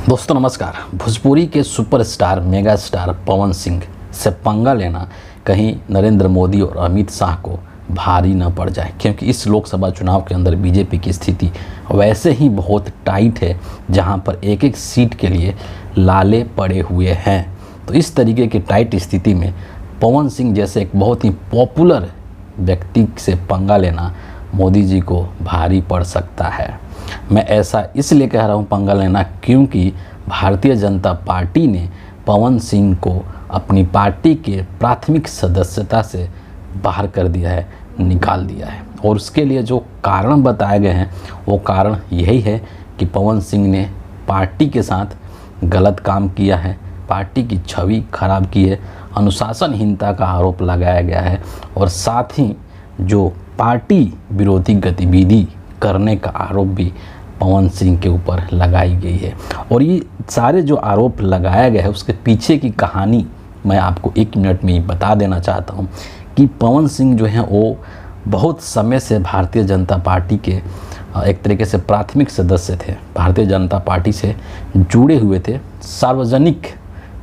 दोस्तों नमस्कार। भोजपुरी के superstar mega star Pawan Singh से पंगा लेना कहीं नरेंद्र मोदी और अमित शाह को भारी न पड़ जाए, क्योंकि इस लोकसभा चुनाव के अंदर बीजेपी की स्थिति वैसे ही बहुत टाइट है, जहां पर एक एक सीट के लिए लाले पड़े हुए हैं। तो इस तरीके की टाइट स्थिति में पवन सिंह जैसे एक बहुत ही पॉपुलर व्यक्ति से पंगा लेना मोदी जी को भारी पड़ सकता है। मैं ऐसा इसलिए कह रहा हूँ पंगा लेना, क्योंकि भारतीय जनता पार्टी ने पवन सिंह को अपनी पार्टी के प्राथमिक सदस्यता से बाहर कर दिया है, निकाल दिया है। और उसके लिए जो कारण बताए गए हैं वो कारण यही है कि पवन सिंह ने पार्टी के साथ गलत काम किया है, पार्टी की छवि खराब की है, अनुशासनहीनता का आरोप लगाया गया है और साथ ही जो पार्टी विरोधी गतिविधि करने का आरोप भी पवन सिंह के ऊपर लगाई गई है। और ये सारे जो आरोप लगाया गया है उसके पीछे की कहानी मैं आपको 1 मिनट में ही बता देना चाहता हूँ कि पवन सिंह जो हैं वो बहुत समय से भारतीय जनता पार्टी के एक तरीके से प्राथमिक सदस्य थे, भारतीय जनता पार्टी से जुड़े हुए थे। सार्वजनिक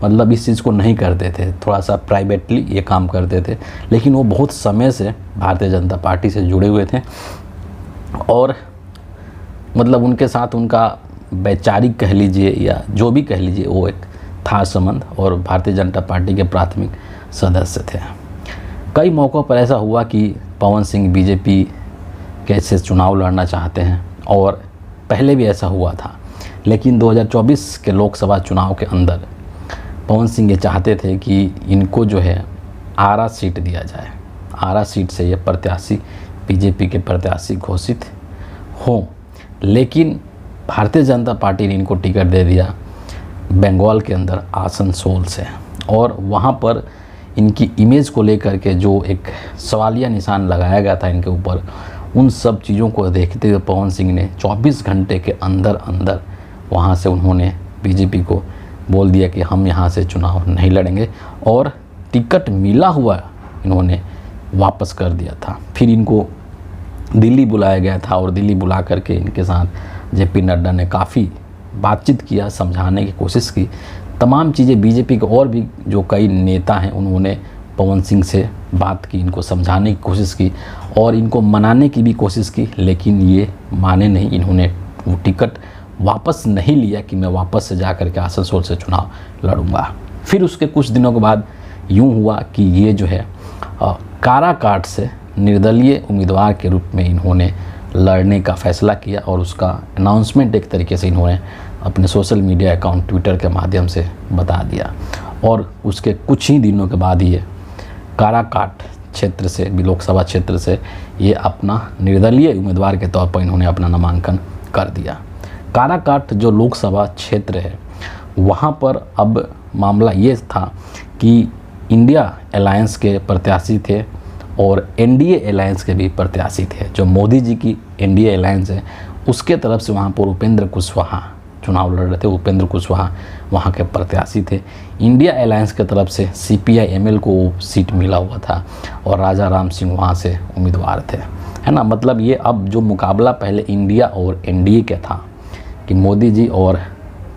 मतलब इस चीज़ को नहीं करते थे, थोड़ा सा प्राइवेटली ये काम करते थे, लेकिन वो बहुत समय से भारतीय जनता पार्टी से जुड़े हुए थे और मतलब उनके साथ उनका वैचारिक कह लीजिए या जो भी कह लीजिए वो एक था संबंध, और भारतीय जनता पार्टी के प्राथमिक सदस्य थे। कई मौक़ों पर ऐसा हुआ कि पवन सिंह बीजेपी के से चुनाव लड़ना चाहते हैं और पहले भी ऐसा हुआ था, लेकिन 2024 के लोकसभा चुनाव के अंदर पवन सिंह ये चाहते थे कि इनको जो है आरा सीट दिया जाए, आरा सीट से ये प्रत्याशी बीजेपी के प्रत्याशी घोषित हों। लेकिन भारतीय जनता पार्टी ने इनको टिकट दे दिया बंगाल के अंदर आसनसोल से, और वहाँ पर इनकी इमेज को लेकर के जो एक सवालिया निशान लगाया गया था इनके ऊपर, उन सब चीज़ों को देखते हुए पवन सिंह ने 24 घंटे के अंदर अंदर वहाँ से उन्होंने बीजेपी को बोल दिया कि हम यहाँ से चुनाव नहीं लड़ेंगे, और टिकट मिला हुआ इन्होंने वापस कर दिया था। फिर इनको दिल्ली बुलाया गया था और दिल्ली बुला करके इनके साथ जेपी नड्डा ने काफ़ी बातचीत किया, समझाने की कोशिश की, तमाम चीज़ें बीजेपी के और भी जो कई नेता हैं उन्होंने पवन सिंह से बात की, इनको समझाने की कोशिश की और इनको मनाने की भी कोशिश की, लेकिन ये माने नहीं। इन्होंने वो टिकट वापस नहीं लिया कि मैं वापस से जा कर के आसनसोल से चुनाव लड़ूंगा। फिर उसके कुछ दिनों के बाद यूँ हुआ कि ये जो है काराकाट से निर्दलीय उम्मीदवार के रूप में इन्होंने लड़ने का फ़ैसला किया, और उसका अनाउंसमेंट एक तरीके से इन्होंने अपने सोशल मीडिया अकाउंट ट्विटर के माध्यम से बता दिया। और उसके कुछ ही दिनों के बाद ये काराकाट क्षेत्र से भी, लोकसभा क्षेत्र से, ये अपना निर्दलीय उम्मीदवार के तौर पर इन्होंने अपना नामांकन कर दिया। काराकाट जो लोकसभा क्षेत्र है वहाँ पर अब मामला ये था कि इंडिया अलायंस के प्रत्याशी थे और एनडीए अलायंस के भी प्रत्याशी थे। जो मोदी जी की एनडीए अलायंस है उसके तरफ से वहाँ पर उपेंद्र कुशवाहा चुनाव लड़ रहे थे, उपेंद्र कुशवाहा वहाँ के प्रत्याशी थे। इंडिया अलायंस के तरफ से CPI-ML को सीट मिला हुआ था और राजा राम सिंह वहाँ से उम्मीदवार थे, है ना। मतलब ये अब जो मुकाबला पहले इंडिया और एनडीए का था कि मोदी जी और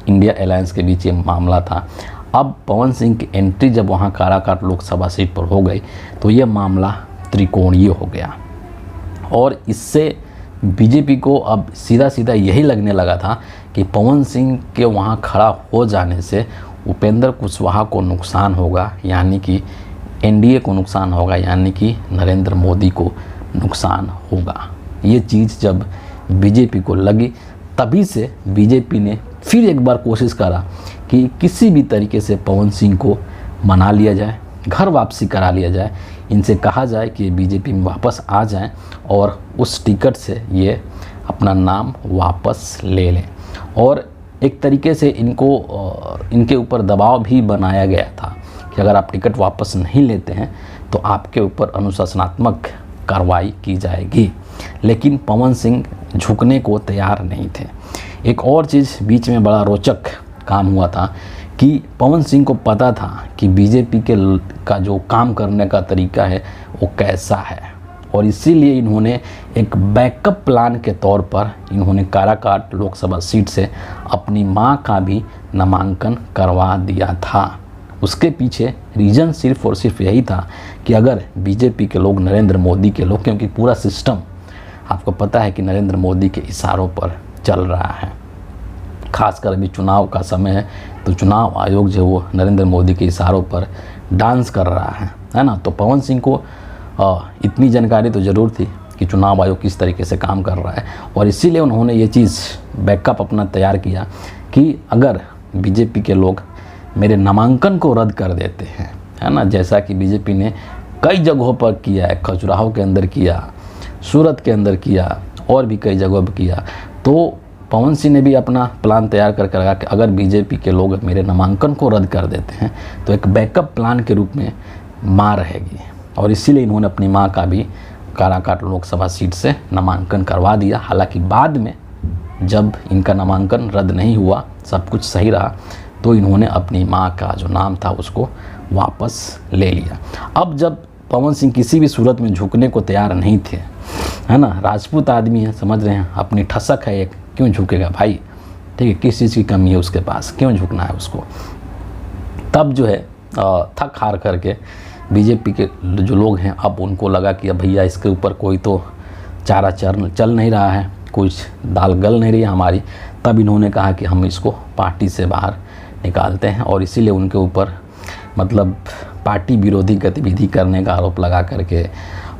इंडिया अलायंस के बीच ये मामला था, अब पवन सिंह की एंट्री जब वहाँ काराकाट लोकसभा सीट पर हो गई तो ये मामला त्रिकोणीय हो गया। और इससे बीजेपी को अब सीधा सीधा यही लगने लगा था कि पवन सिंह के वहाँ खड़ा हो जाने से उपेंद्र कुशवाहा को नुकसान होगा, यानी कि एनडीए को नुकसान होगा, यानी कि नरेंद्र मोदी को नुकसान होगा। ये चीज़ जब बीजेपी को लगी तभी से बीजेपी ने फिर एक बार कोशिश करा कि किसी भी तरीके से पवन सिंह को मना लिया जाए, घर वापसी करा लिया जाए, इनसे कहा जाए कि बीजेपी में वापस आ जाएं और उस टिकट से ये अपना नाम वापस ले लें। और एक तरीके से इनके ऊपर दबाव भी बनाया गया था कि अगर आप टिकट वापस नहीं लेते हैं तो आपके ऊपर अनुशासनात्मक कार्रवाई की जाएगी। लेकिन पवन सिंह झुकने को तैयार नहीं थे। एक और चीज़ बीच में बड़ा रोचक काम हुआ था कि पवन सिंह को पता था कि बीजेपी का जो काम करने का तरीका है वो कैसा है, और इसीलिए इन्होंने एक बैकअप प्लान के तौर पर इन्होंने काराकाट लोकसभा सीट से अपनी मां का भी नामांकन करवा दिया था। उसके पीछे रीज़न सिर्फ और सिर्फ यही था कि अगर बीजेपी के लोग, नरेंद्र मोदी के लोग, क्योंकि पूरा सिस्टम आपको पता है कि नरेंद्र मोदी के इशारों पर चल रहा है, खासकर अभी चुनाव का समय है तो चुनाव आयोग जो वो नरेंद्र मोदी के इशारों पर डांस कर रहा है ना। तो पवन सिंह को इतनी जानकारी तो ज़रूर थी कि चुनाव आयोग किस तरीके से काम कर रहा है, और इसीलिए उन्होंने ये चीज़ बैकअप अपना तैयार किया कि अगर बीजेपी के लोग मेरे नामांकन को रद्द कर देते हैं, है ना, जैसा कि बीजेपी ने कई जगहों पर किया है, खजुराहो के अंदर किया, सूरत के अंदर किया और भी कई जगहों पर किया, तो पवन सिंह ने भी अपना प्लान तैयार करके रखा कि अगर बीजेपी के लोग मेरे नामांकन को रद्द कर देते हैं तो एक बैकअप प्लान के रूप में मां रहेगी, और इसीलिए इन्होंने अपनी मां का भी काराकाट लोकसभा सीट से नामांकन करवा दिया। हालांकि बाद में जब इनका नामांकन रद्द नहीं हुआ, सब कुछ सही रहा, तो इन्होंने अपनी मां का जो नाम था उसको वापस ले लिया। अब जब पवन सिंह किसी भी सूरत में झुकने को तैयार नहीं थे, है ना, राजपूत आदमी है, समझ रहे हैं, अपनी ठसक है एक, क्यों झुकेगा भाई, ठीक है, किस चीज़ की कमी है उसके पास, क्यों झुकना है उसको। तब जो है थक हार करके बीजेपी के जो लोग हैं, अब उनको लगा कि अब भैया इसके ऊपर कोई तो चारा चल नहीं रहा है, कुछ दाल गल नहीं रही है हमारी। तब इन्होंने कहा कि हम इसको पार्टी से बाहर निकालते हैं, और इसीलिए उनके ऊपर मतलब पार्टी विरोधी गतिविधि करने का आरोप लगा करके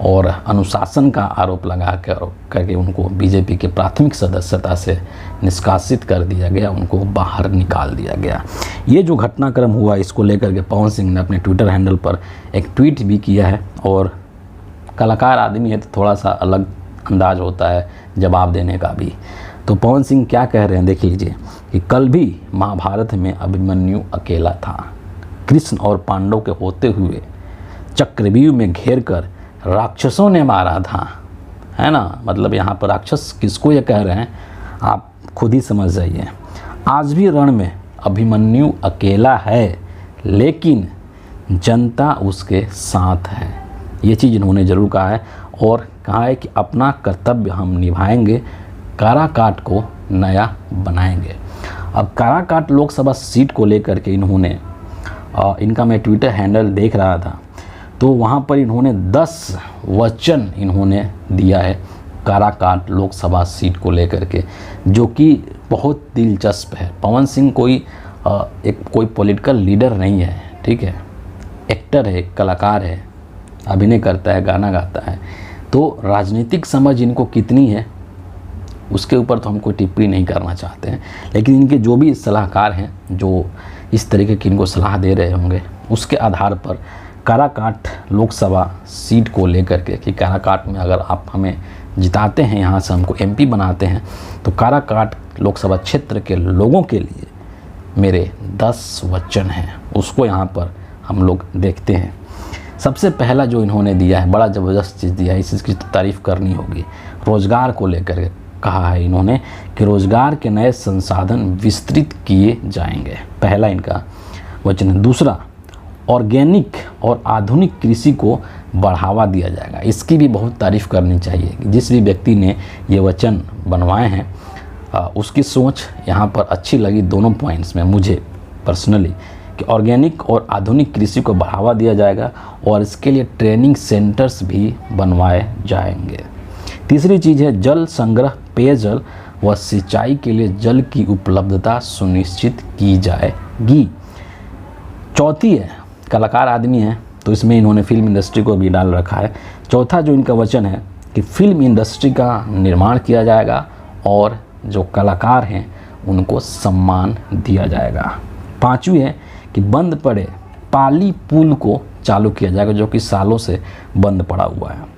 और अनुशासन का आरोप लगा करके उनको बीजेपी के प्राथमिक सदस्यता से निष्कासित कर दिया गया, उनको बाहर निकाल दिया गया। ये जो घटनाक्रम हुआ, इसको लेकर के पवन सिंह ने अपने ट्विटर हैंडल पर एक ट्वीट भी किया है, और कलाकार आदमी है तो थोड़ा सा अलग अंदाज होता है जवाब देने का भी। तो पवन सिंह क्या कह रहे हैं देख लीजिए कि कल भी महाभारत में अभिमन्यु अकेला था, कृष्ण और पांडव के होते हुए चक्रव्यूह में घेर कर राक्षसों ने मारा था, है ना। मतलब यहाँ पर राक्षस किसको ये कह रहे हैं आप खुद ही समझ जाइए। आज भी रण में अभिमन्यु अकेला है, लेकिन जनता उसके साथ है, ये चीज़ इन्होंने ज़रूर कहा है, और कहा है कि अपना कर्तव्य हम निभाएंगे, काराकाट को नया बनाएंगे। अब काराकाट लोकसभा सीट को लेकर के इन्होंने इनका मैं ट्विटर हैंडल देख रहा था, तो वहाँ पर इन्होंने 10 वचन इन्होंने दिया है काराकाट लोकसभा सीट को लेकर के, जो कि बहुत दिलचस्प है। पवन सिंह कोई पॉलिटिकल लीडर नहीं है, ठीक है, एक्टर है, कलाकार है, अभिनय करता है, गाना गाता है, तो राजनीतिक समझ इनको कितनी है उसके ऊपर तो हम कोई टिप्पणी नहीं करना चाहते हैं। लेकिन इनके जो भी सलाहकार हैं जो इस तरीके की इनको सलाह दे रहे होंगे, उसके आधार पर काराकाट लोकसभा सीट को लेकर के कि काराकाट में अगर आप हमें जिताते हैं, यहाँ से हमको एमपी बनाते हैं, तो काराकाट लोकसभा क्षेत्र के लोगों के लिए मेरे 10 वचन हैं, उसको यहाँ पर हम लोग देखते हैं। सबसे पहला जो इन्होंने दिया है, बड़ा ज़बरदस्त चीज़ दिया है, इस चीज़ की तारीफ़ करनी होगी। रोज़गार को लेकर के कहा है इन्होंने कि रोज़गार के नए संसाधन विस्तृत किए जाएंगे, पहला इनका वचन है। दूसरा, ऑर्गेनिक और आधुनिक कृषि को बढ़ावा दिया जाएगा, इसकी भी बहुत तारीफ़ करनी चाहिए। जिस भी व्यक्ति ने ये वचन बनवाए हैं उसकी सोच यहाँ पर अच्छी लगी दोनों पॉइंट्स में मुझे पर्सनली, कि ऑर्गेनिक और आधुनिक कृषि को बढ़ावा दिया जाएगा और इसके लिए ट्रेनिंग सेंटर्स भी बनवाए जाएंगे। तीसरी चीज़ है जल संग्रह, पेयजल व सिंचाई के लिए जल की उपलब्धता सुनिश्चित की जाएगी। चौथी है, कलाकार आदमी है तो इसमें इन्होंने फिल्म इंडस्ट्री को भी डाल रखा है। चौथा जो इनका वचन है कि फिल्म इंडस्ट्री का निर्माण किया जाएगा और जो कलाकार हैं उनको सम्मान दिया जाएगा। पांचवी है कि बंद पड़े पाली पुल को चालू किया जाएगा, जो कि सालों से बंद पड़ा हुआ है।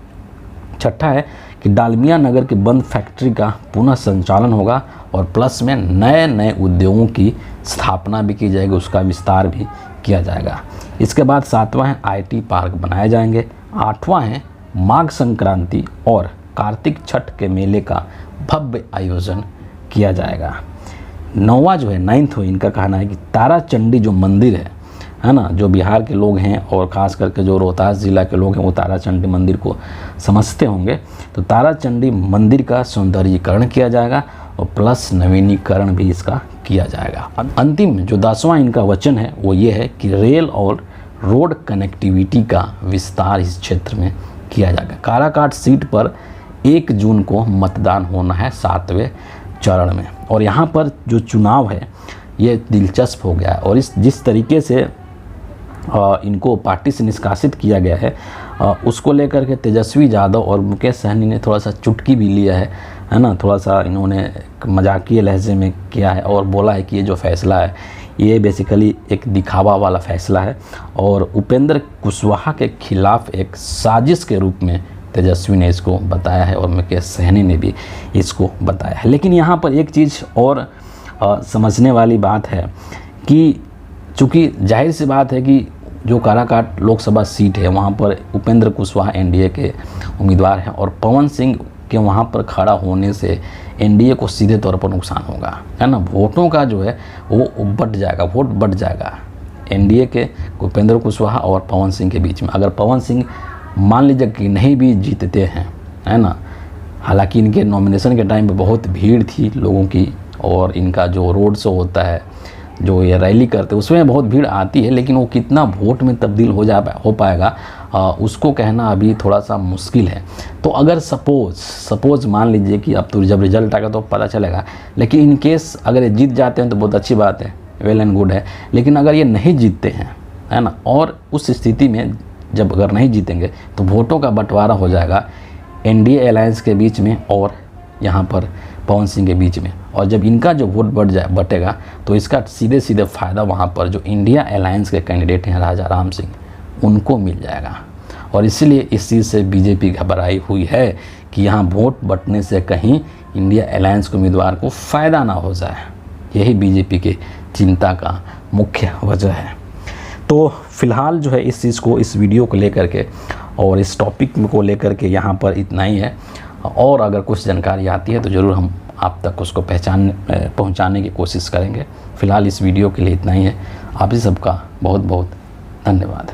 छठा है कि डालमिया नगर के बंद फैक्ट्री का पुनः संचालन होगा और प्लस में नए नए उद्योगों की स्थापना भी की जाएगी, उसका विस्तार भी किया जाएगा। इसके बाद 7वां है आईटी पार्क बनाए जाएंगे। 8वां है माघ संक्रांति और कार्तिक छठ के मेले का भव्य आयोजन किया जाएगा। 9वां जो है 9th हो, इनका कहना है कि तारा चंडी जो मंदिर है है ना, जो बिहार के लोग हैं और ख़ास करके जो रोहतास ज़िला के लोग हैं वो ताराचंडी मंदिर को समझते होंगे। तो ताराचंडी मंदिर का सौंदर्यीकरण किया जाएगा और प्लस नवीनीकरण भी इसका किया जाएगा। अंतिम जो 10वां इनका वचन है वो ये है कि रेल और रोड कनेक्टिविटी का विस्तार इस क्षेत्र में किया जाएगा। काराकाट सीट पर 1 जून को मतदान होना है 7वें चरण में, और यहाँ पर जो चुनाव है ये दिलचस्प हो गया है। और जिस तरीके से इनको पार्टी से निष्कासित किया गया है उसको लेकर के तेजस्वी यादव और मुकेश सहनी ने थोड़ा सा चुटकी भी लिया है ना, थोड़ा सा इन्होंने मजाकिया लहजे में किया है और बोला है कि ये जो फैसला है ये बेसिकली एक दिखावा वाला फैसला है और उपेंद्र कुशवाहा के खिलाफ एक साजिश के रूप में तेजस्वी ने इसको बताया है और मुकेश सहनी ने भी इसको बताया है। लेकिन यहाँ पर एक चीज़ और समझने वाली बात है कि चूँकि जाहिर सी बात है कि जो काराकाट लोकसभा सीट है वहाँ पर उपेंद्र कुशवाहा एनडीए के उम्मीदवार हैं और पवन सिंह के वहाँ पर खड़ा होने से एनडीए को सीधे तौर पर नुकसान होगा, है ना। वोटों का जो है वो बढ़ जाएगा, वोट बढ़ जाएगा एनडीए के उपेंद्र कुशवाहा और पवन सिंह के बीच में। अगर पवन सिंह मान लीजिए कि नहीं भी जीतते हैं, है ना, हालांकि इनके नॉमिनेशन के टाइम पे बहुत भीड़ थी लोगों की और इनका जो रोड शो होता है, जो ये रैली करते हैं उसमें बहुत भीड़ आती है, लेकिन वो कितना वोट में तब्दील हो पाएगा उसको कहना अभी थोड़ा सा मुश्किल है। तो अगर सपोज़ मान लीजिए कि अब तो जब रिजल्ट आएगा तो पता चलेगा, लेकिन इन केस अगर ये जीत जाते हैं तो बहुत अच्छी बात है, वेल एंड गुड है। लेकिन अगर ये नहीं जीतते हैं, है ना, और उस स्थिति में जब अगर नहीं जीतेंगे तो वोटों का बंटवारा हो जाएगा एनडीए अलायंस के बीच में और यहाँ पर पवन सिंह के बीच में, और जब इनका जो वोट बटेगा तो इसका सीधे सीधे फ़ायदा वहाँ पर जो इंडिया अलायंस के कैंडिडेट हैं राजा राम सिंह उनको मिल जाएगा। और इसीलिए इस चीज़ से बीजेपी घबराई हुई है कि यहाँ वोट बंटने से कहीं इंडिया अलायंस के उम्मीदवार को फ़ायदा ना हो जाए। यही बीजेपी की चिंता का मुख्य वजह है। तो फ़िलहाल जो है इस चीज़ को, इस वीडियो को लेकर के और इस टॉपिक को लेकर के यहाँ पर इतना ही है। और अगर कुछ जानकारी आती है तो ज़रूर हम आप तक उसको पहुँचाने की कोशिश करेंगे। फ़िलहाल इस वीडियो के लिए इतना ही है। आप ही सबका बहुत बहुत धन्यवाद।